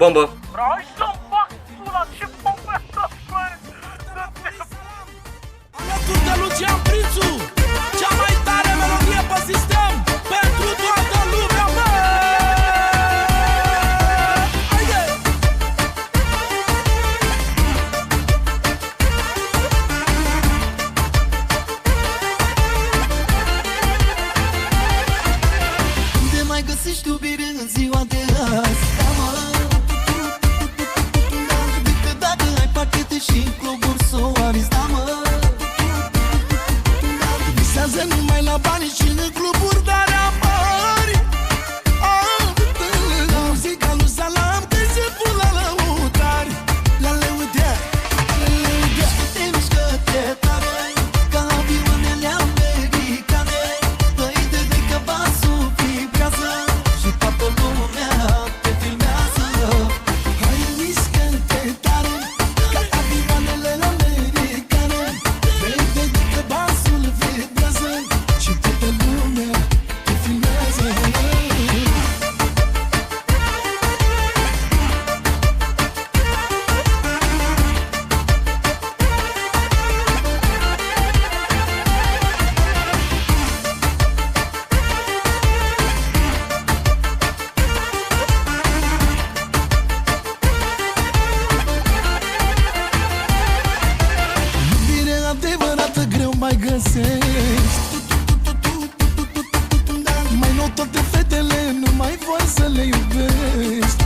Bombă! Vrei să-mi fac pula, ce bombă e asta, bă? Alături de Lucian Prințu, cea mai tare melodie pe sistem, pentru toată lumea, bă! Haide! Unde mai găsești iubire în ziua de azi? Decât dacă ai pachete și în cluburi s-o avizi, da, mă. Visează numai la bani și în cluburi, dar apari. Muzica lui Salam, că se pula lăutari. La leudea, la leudea. Mișcă-te, mișcă-te tare, ca avioanele americane. Dă-i de că basul vibrează și toată lumea te filmează. Hai, mișcă-te tare, ca avioanele americane. Vede că basul vibrează și toată lumea te filmează. Iubire adevărată greu mai găsești. Mai nou toate fetele nu mai vor să le iubești.